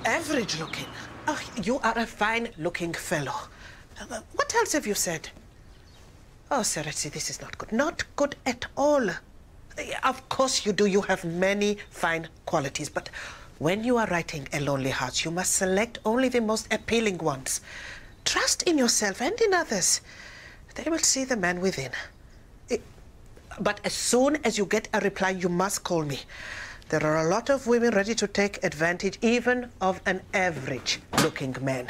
Average looking? Oh, you are a fine-looking fellow. What else have you said? Oh, Seretse, this is not good. Not good at all. Of course you do. You have many fine qualities, but when you are writing A Lonely Heart, you must select only the most appealing ones. Trust in yourself and in others. They will see the man within. But as soon as you get a reply, you must call me. There are a lot of women ready to take advantage even of an average-looking man.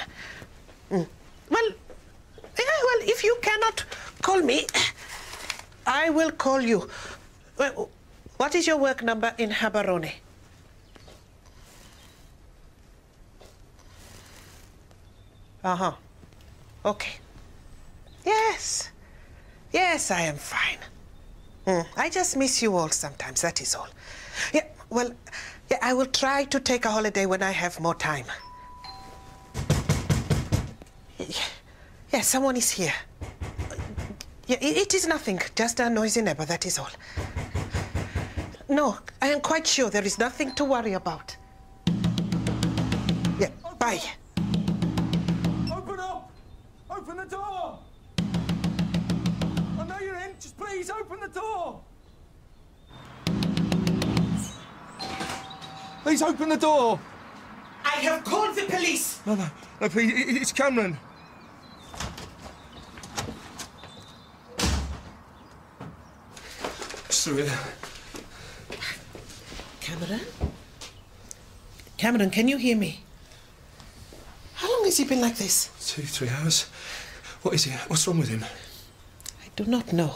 Well, if you cannot call me, I will call you. Well, what is your work number in Habarone? Uh-huh. Okay. Yes. Yes, I am fine. I just miss you all sometimes, that is all. Yeah, well, yeah, I will try to take a holiday when I have more time. Yeah, someone is here. Yeah, it is nothing, just a noisy neighbor, that is all. No, I am quite sure there is nothing to worry about. Yeah, bye. Open up! Open the door! I know you're in, just please open the door! Please open the door! I have called the police! No, please, it's Cameron. Just through here. Cameron? Cameron, can you hear me? How long has he been like this? 2-3 hours. What is he? What's wrong with him? I do not know.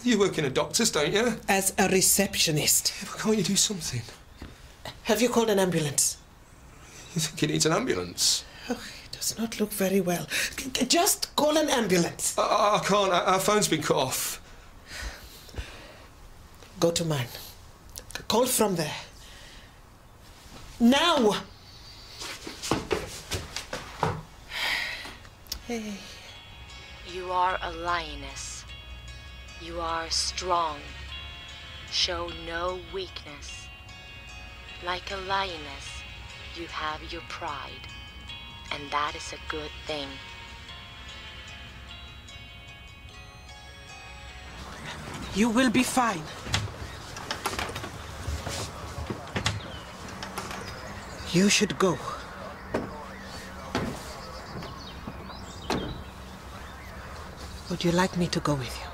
You work in a doctor's, don't you? As a receptionist. Yeah, but can't you do something? Have you called an ambulance? You think he needs an ambulance? Oh, he does not look very well. Just call an ambulance. I can't. Our phone's been cut off. Go to mine. Call from there. Now! Hey. You are a lioness. You are strong. Show no weakness. Like a lioness, you have your pride, and that is a good thing. You will be fine. You should go. Would you like me to go with you?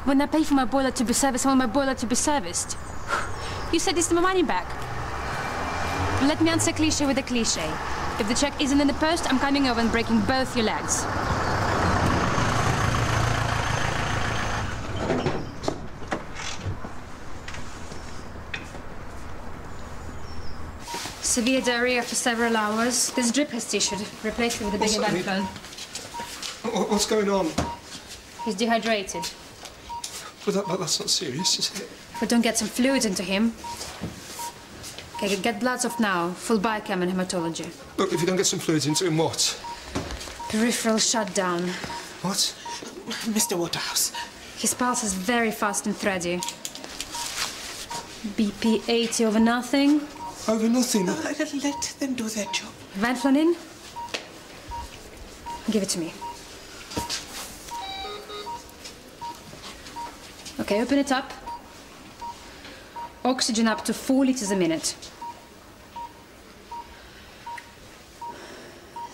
When I pay for my boiler to be serviced, I want my boiler to be serviced. You said it's my money back. Let me answer cliché with a cliché. If the check isn't in the post, I'm coming over and breaking both your legs. Severe diarrhea for several hours. This drip has tissued. Replace it with a bigger backbone. What's going on? He's dehydrated. But that's not serious, is it? If we don't get some fluids into him... Okay, get bloods off now. Full biochem and hematology. Look, if you don't get some fluids into him, what? Peripheral shutdown. What? Mr. Waterhouse. His pulse is very fast and thready. BP 80 over nothing. Over nothing? Let them do their job. Vanflonin? Give it to me. Okay, open it up. Oxygen up to 4 liters a minute.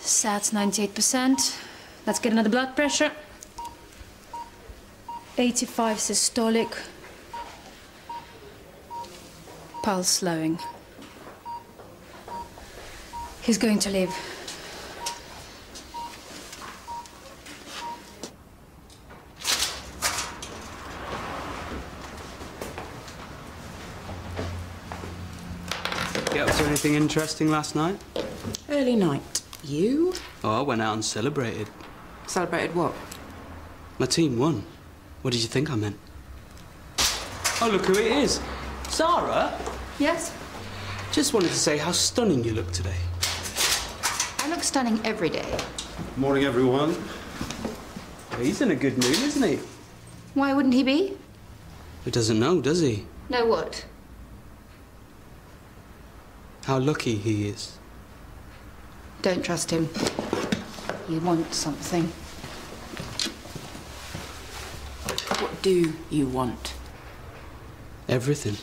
Sats 98%. Let's get another blood pressure. 85 systolic. Pulse slowing. He's going to live. Get up to anything interesting last night? Early night. You? Oh, I went out and celebrated. Celebrated what? My team won. What did you think I meant? Oh, look who it is. Sarah? Yes? Just wanted to say how stunning you look today. I look stunning every day. Morning, everyone. He's in a good mood, isn't he? Why wouldn't he be? He doesn't know, does he? Know what? How lucky he is. Don't trust him. You want something. What do you want? Everything.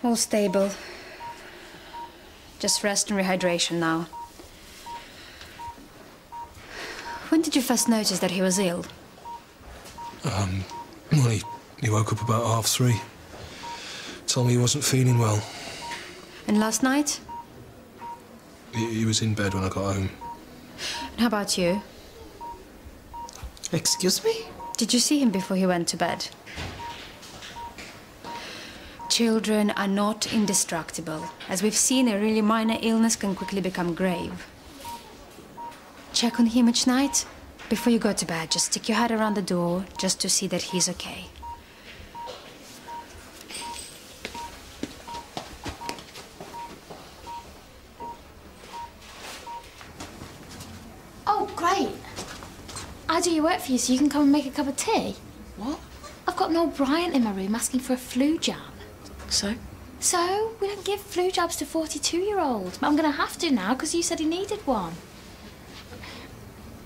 All stable. Just rest and rehydration now. When did you first notice that he was ill? Well, he woke up about 3:30. Told me he wasn't feeling well. And last night? He was in bed when I got home. And how about you? Excuse me? Did you see him before he went to bed? Children are not indestructible. As we've seen, a really minor illness can quickly become grave. Check on him each night. Before you go to bed, just stick your head around the door just to see that he's okay. Oh, great. I'll do your work for you so you can come and make a cup of tea. What? I've got an old Bryant in my room asking for a flu jab. So? So, we don't give flu jabs to 42-year-olds. But I'm going to have to now because you said he needed one.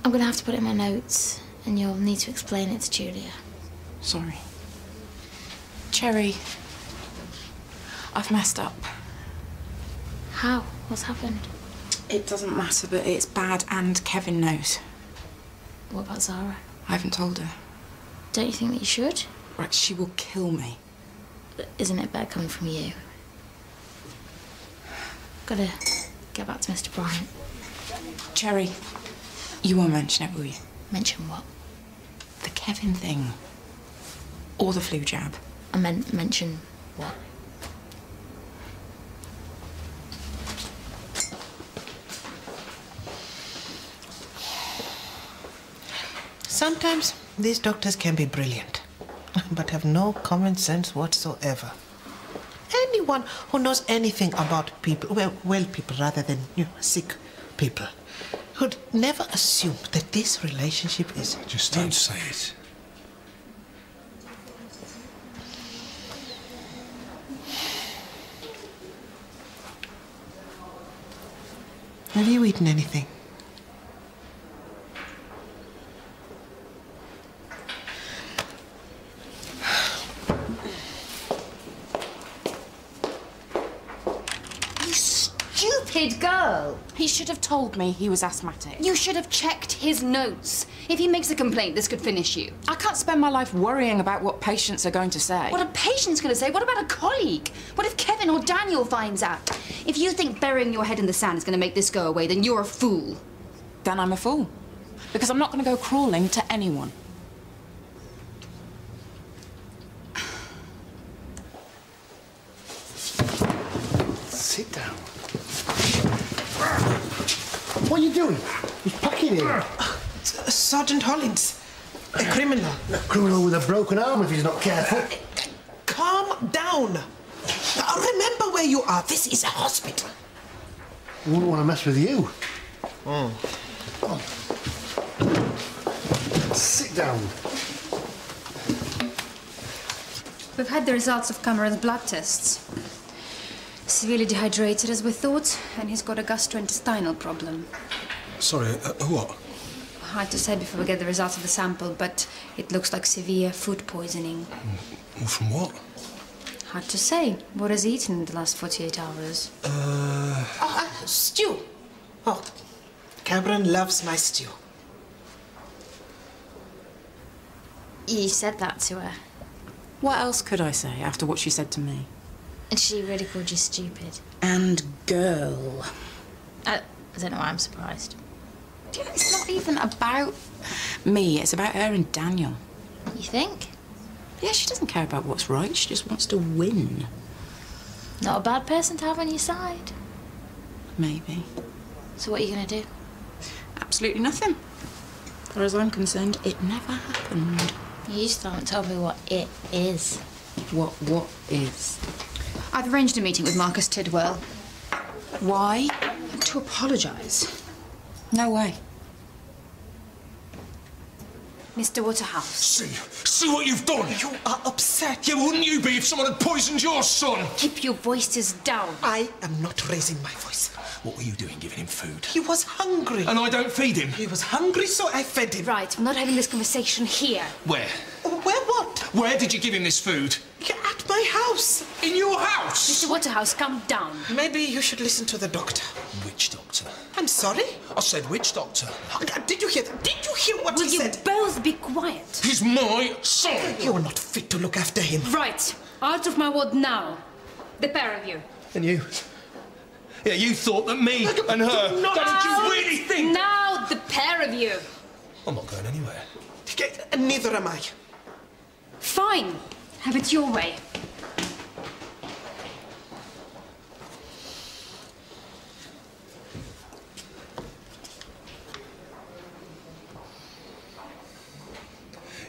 I'm going to have to put it in my notes and you'll need to explain it to Julia. Sorry. Cherry, I've messed up. How? What's happened? It doesn't matter, but it's bad and Kevin knows. What about Zara? I haven't told her. Don't you think that you should? Right, she will kill me. Isn't it better coming from you? Gotta get back to Mr. Bryant. Cherry, you won't mention it, will you? Mention what? The Kevin thing. Or the flu jab. I meant mention what? Sometimes these doctors can be brilliant, but have no common sense whatsoever. Anyone who knows anything about people, well people rather than sick people, would never assume that this relationship is... Just don't say it. Have you eaten anything? Stupid girl! He should have told me he was asthmatic. You should have checked his notes. If he makes a complaint, this could finish you. I can't spend my life worrying about what patients are going to say. What are patients going to say? What about a colleague? What if Kevin or Daniel finds out? If you think burying your head in the sand is going to make this go away, then you're a fool. Then I'm a fool. Because I'm not going to go crawling to anyone. Sit down. What are you doing? He's packing him. Sergeant Hollins, a criminal. A criminal with a broken arm if he's not careful. Calm down. Remember where you are. This is a hospital. I wouldn't want to mess with you. Sit down. We've had the results of Cameron's blood tests. Severely dehydrated as we thought, and he's got a gastrointestinal problem. Sorry, what? Hard to say before we get the results of the sample, but it looks like severe food poisoning. Well, from what? Hard to say. What has he eaten in the last 48 hours? Stew. Oh, Cameron loves my stew. You said that to her. What else could I say after what she said to me? And she really called you stupid. And girl. I don't know why I'm surprised. You know, it's not even about me. It's about her and Daniel. You think? Yeah, she doesn't care about what's right. She just wants to win. Not a bad person to have on your side. Maybe. So what are you going to do? Absolutely nothing. As far as I'm concerned, it never happened. You still haven't told me what it is. What is? I've arranged a meeting with Marcus Tidwell. Why? To apologise. No way. Mr. Waterhouse. See what you've done? You are upset. Yeah, wouldn't you be if someone had poisoned your son? Keep your voices down. I am not raising my voice. What were you doing giving him food? He was hungry. And I don't feed him? He was hungry, so I fed him. Right, we're not having this conversation here. Where? Where what? Where did you give him this food? At my house. In your house? Mr. Waterhouse, calm down. Maybe you should listen to the doctor. Which doctor? I'm sorry? I said which doctor? Did you hear that? Did you hear what Will he you said? both be quiet? He's my son! You're not fit to look after him. Right, out of my ward now. The pair of you. And you? Yeah, you thought that me and her... Not Did you really think... Now, the pair of you. I'm not going anywhere. Neither am I. Fine. Have it your way.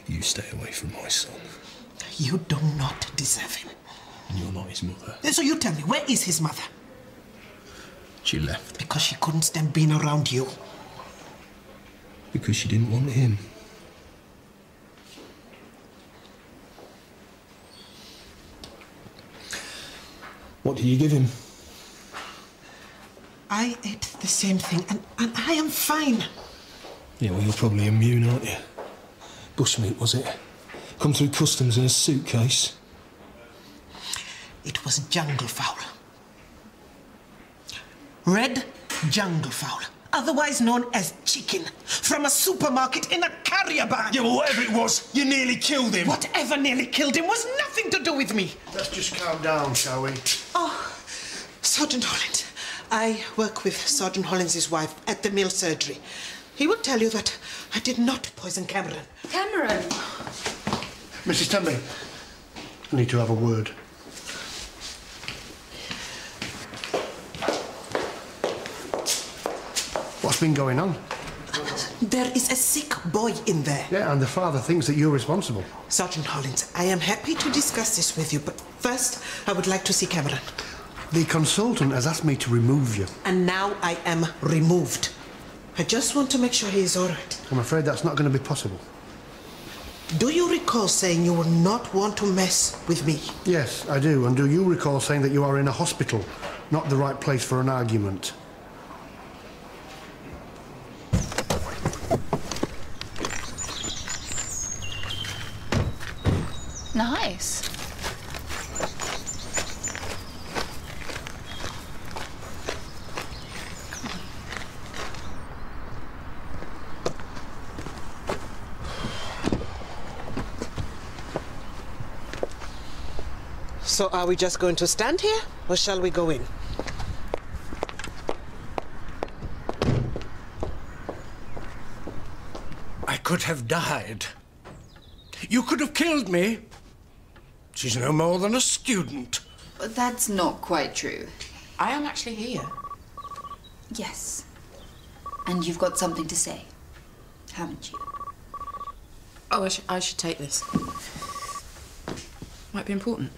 You stay away from my son. You do not deserve him. And you're not his mother. So you tell me, where is his mother? She left. Because she couldn't stand being around you. Because she didn't want him. What do you give him? I ate the same thing, and I am fine. Yeah, well, you're probably immune, aren't you? Bushmeat, was it? Come through customs in a suitcase? It was jungle fowl. Red jungle fowl, otherwise known as chicken, from a supermarket in a carrier bag. Yeah, well, whatever it was, you nearly killed him. Whatever nearly killed him was nothing to do with me. Let's just calm down, shall we? Oh, Sergeant Hollins. I work with Sergeant Hollins' wife at the mill surgery. He will tell you that I did not poison Cameron. Cameron! Mrs. Tenby, I need to have a word. What's been going on? There is a sick boy in there. Yeah, and the father thinks that you're responsible. Sergeant Hollins, I am happy to discuss this with you, but first I would like to see Cameron. The consultant has asked me to remove you. And now I am removed. I just want to make sure he is all right. I'm afraid that's not going to be possible. Do you recall saying you would not want to mess with me? Yes, I do. And do you recall saying that you are in a hospital, not the right place for an argument? Nice. So are we just going to stand here, or shall we go in? I could have died. You could have killed me. She's no more than a student. But that's not quite true. I am actually here. Yes. And you've got something to say, haven't you? Oh, I should take this. Might be important.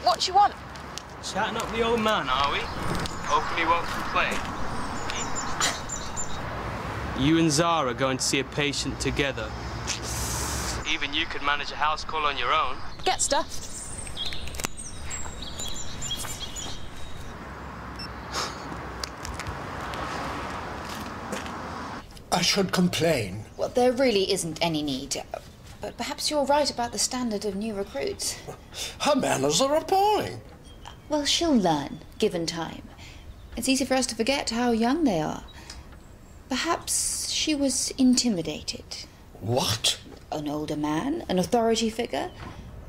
What do you want? Chatting up the old man, are we? Hoping he won't complain. You and Zara are going to see a patient together. Even you could manage a house call on your own. Get stuffed. I should complain. Well, there really isn't any need. But perhaps you're right about the standard of new recruits. Her manners are appalling. Well, she'll learn, given time. It's easy for us to forget how young they are. Perhaps she was intimidated. What? An older man, an authority figure.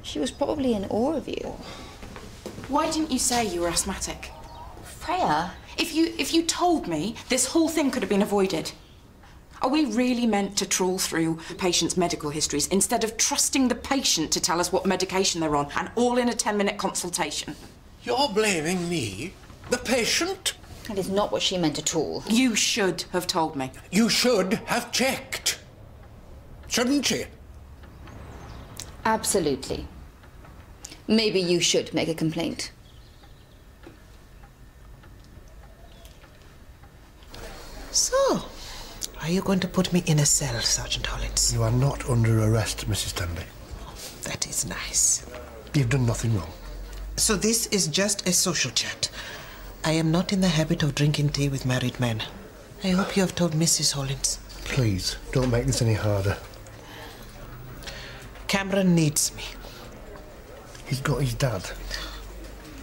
She was probably in awe of you. Why didn't you say you were asthmatic? Freya? If you told me, this whole thing could have been avoided. Are we really meant to trawl through patients' medical histories instead of trusting the patient to tell us what medication they're on, and all in a 10-minute consultation? You're blaming me? The patient? That is not what she meant at all. You should have told me. You should have checked. Shouldn't she? Absolutely. Maybe you should make a complaint. So, are you going to put me in a cell, Sergeant Hollins? You are not under arrest, Mrs. Tenby. That is nice. You've done nothing wrong. So this is just a social chat. I am not in the habit of drinking tea with married men. I hope you have told Mrs. Hollins. Please, don't make this any harder. Cameron needs me. He's got his dad.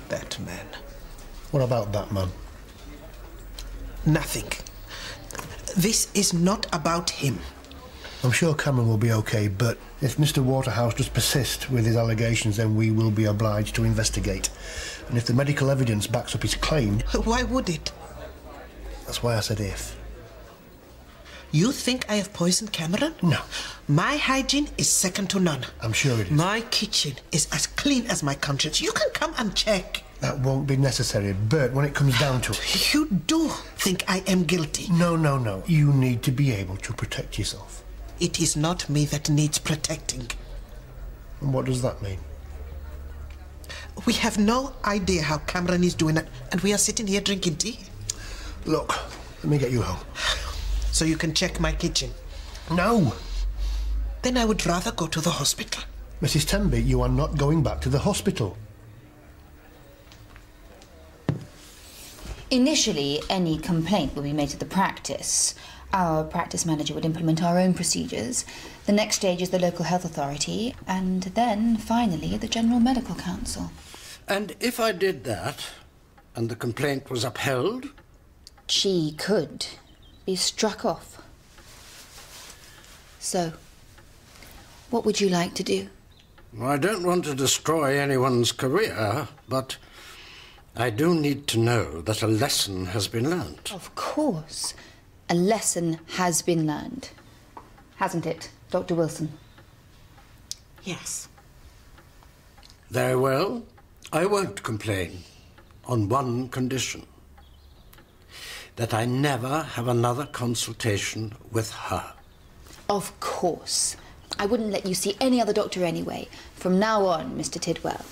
That man. What about that man? Nothing. This is not about him. I'm sure Cameron will be okay, but if Mr. Waterhouse does persist with his allegations, then we will be obliged to investigate. And if the medical evidence backs up his claim... Why would it? That's why I said if. You think I have poisoned Cameron? No. My hygiene is second to none. I'm sure it is. My kitchen is as clean as my conscience. You can come and check. That won't be necessary, Bert, when it comes down to it. You do think I am guilty? No, no, no. You need to be able to protect yourself. It is not me that needs protecting. And what does that mean? We have no idea how Cameron is doing it, and we are sitting here drinking tea. Look, let me get you home. So you can check my kitchen? No. Then I would rather go to the hospital. Mrs. Tenby, you are not going back to the hospital. Initially, any complaint will be made to the practice. Our practice manager would implement our own procedures. The next stage is the local health authority, and then, finally, the General Medical Council. And if I did that, and the complaint was upheld? She could be struck off. So, what would you like to do? I don't want to destroy anyone's career, but I do need to know that a lesson has been learnt. Of course. A lesson has been learned. Hasn't it, Dr. Wilson? Yes. Very well. I won't complain, on one condition. That I never have another consultation with her. Of course. I wouldn't let you see any other doctor anyway. From now on, Mr. Tidwell,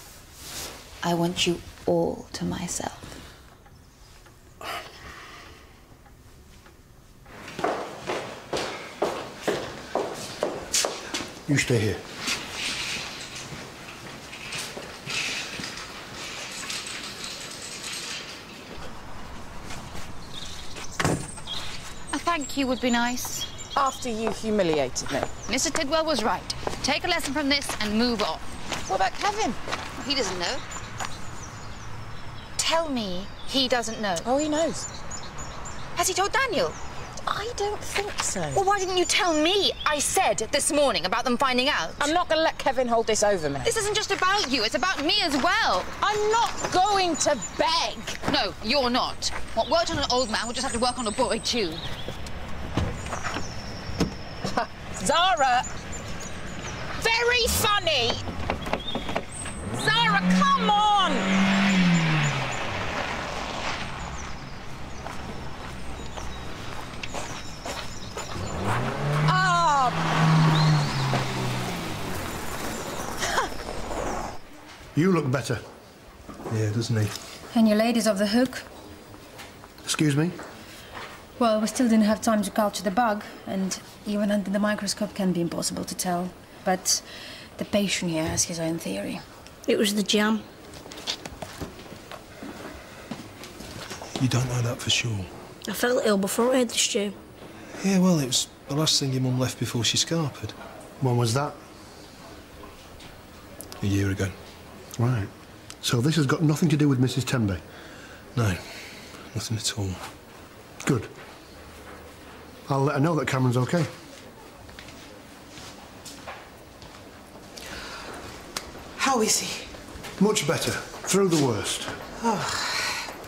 I want you all to myself. You stay here. A thank you would be nice. After you humiliated me. Mr. Tidwell was right. Take a lesson from this and move on. What about Kevin? He doesn't know. Tell me he doesn't know. Oh, he knows. Has he told Daniel? I don't think so. Well, why didn't you tell me? I said this morning about them finding out. I'm not going to let Kevin hold this over me. This isn't just about you, it's about me as well. I'm not going to beg. No, you're not. What worked on an old man will just have to work on a boy, too. Zara! Very funny! Zara, come on! You look better. Yeah, doesn't he? And your lady's off the hook? Excuse me? Well, we still didn't have time to culture the bug, and even under the microscope can be impossible to tell. But the patient here has his own theory. It was the jam. You don't know that for sure? I felt ill before I had the stew. Yeah, well, it was the last thing your mum left before she scarpered. When was that? A year ago. Right. So this has got nothing to do with Mrs. Tenby? No, nothing at all. Good. I'll let her know that Cameron's okay. How is he? Much better. Through the worst. Oh,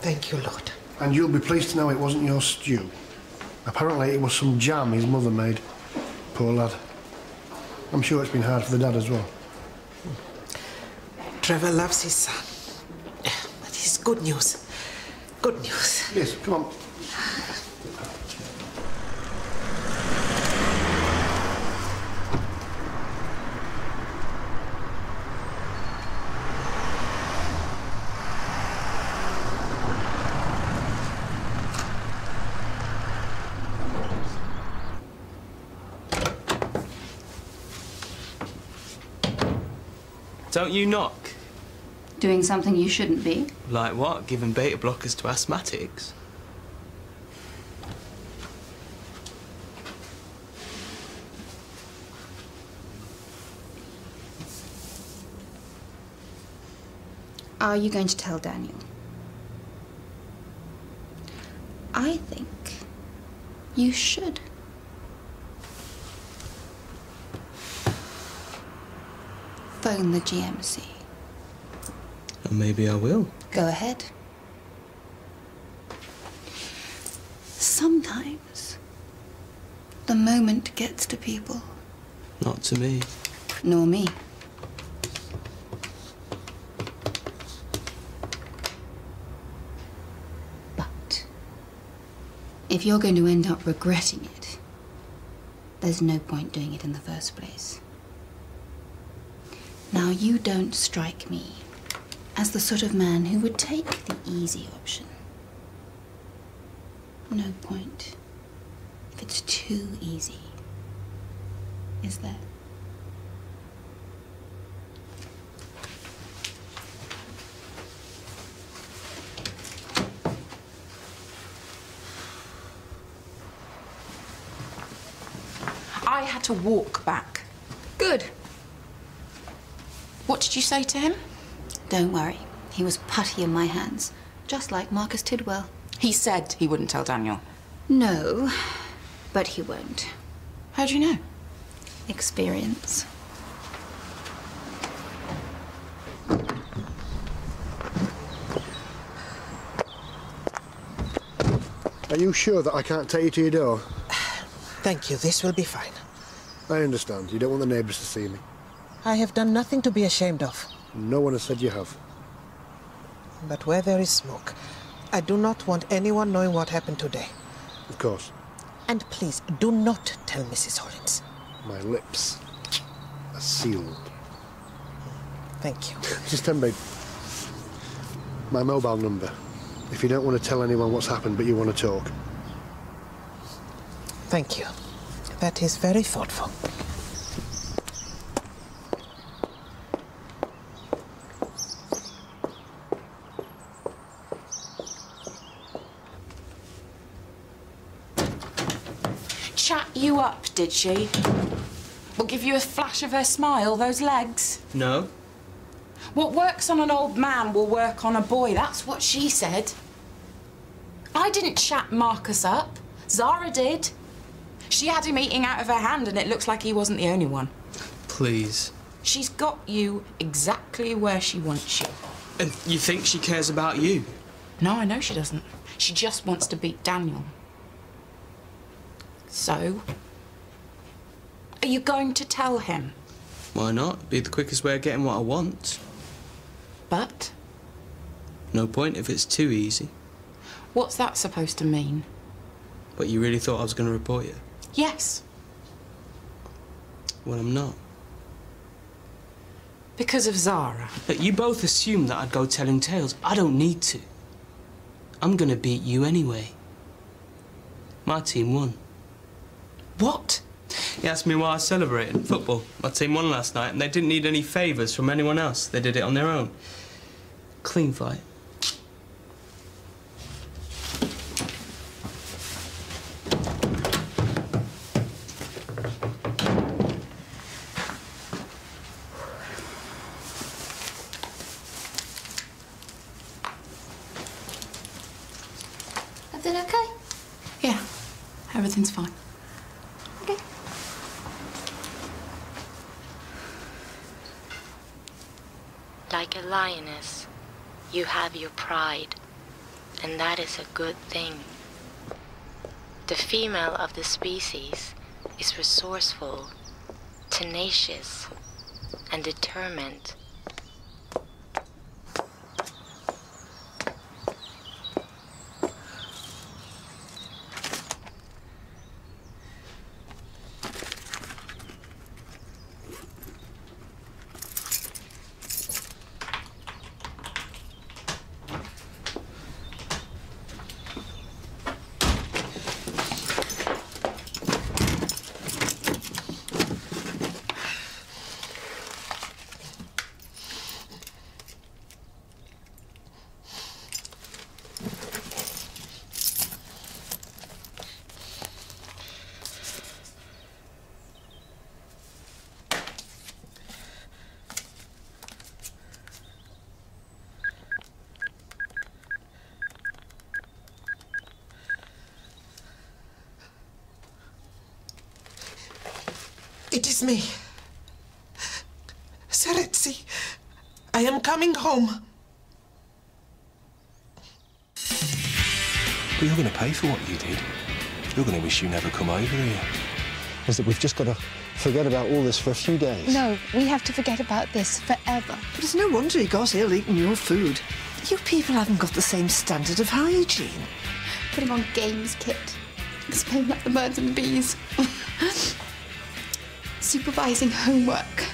thank you, Lord. And you'll be pleased to know it wasn't your stew. Apparently it was some jam his mother made. Poor lad. I'm sure it's been hard for the dad as well. Trevor loves his son. But it's good news. Good news. Yes, come on. Don't you knock? Doing something you shouldn't be? Like what? Giving beta blockers to asthmatics? Are you going to tell Daniel? I think you should. Phone the GMC. Or maybe I will. Go ahead. Sometimes the moment gets to people. Not to me. Nor me. But if you're going to end up regretting it, there's no point doing it in the first place. Now, you don't strike me as the sort of man who would take the easy option. No point if it's too easy, is there? I had to walk back. Good. What did you say to him? Don't worry. He was putty in my hands, just like Marcus Tidwell. He said he wouldn't tell Daniel. No, but he won't. How do you know? Experience. Are you sure that I can't take you to your door? Thank you. This will be fine. I understand. You don't want the neighbours to see me. I have done nothing to be ashamed of. No one has said you have. But where there is smoke, I do not want anyone knowing what happened today. Of course. And please, do not tell Mrs. Hollins. My lips are sealed. Thank you. Mrs. Tenby, my mobile number. If you don't want to tell anyone what's happened, but you want to talk. Thank you. That is very thoughtful. Chat you up, did she? Will give you a flash of her smile, those legs? No. What works on an old man will work on a boy, that's what she said. I didn't chat Marcus up. Zara did. She had him eating out of her hand and it looks like he wasn't the only one. Please. She's got you exactly where she wants you. And you think she cares about you? No, I know she doesn't. She just wants to beat Daniel. So, are you going to tell him? Why not? It'd be the quickest way of getting what I want. But? No point if it's too easy. What's that supposed to mean? But you really thought I was going to report you? Yes. Well, I'm not. Because of Zara. Look, you both assumed that I'd go telling tales. I don't need to. I'm going to beat you anyway. My team won. What? He asked me why I was celebrating. Football. My team won last night and they didn't need any favours from anyone else. They did it on their own. Clean fight. Everything okay? Yeah, everything's fine. Okay. Like a lioness, you have your pride, and that is a good thing. The female of the species is resourceful, tenacious, and determined. It is me. Seretsi, I am coming home. But you're going to pay for what you did. You're going to wish you never come over here. Is that we've just got to forget about all this for a few days? No, we have to forget about this forever. But it's no wonder he got ill eating your food. You people haven't got the same standard of hygiene. Putting on games kit. Explaining like the birds and bees. Supervising homework.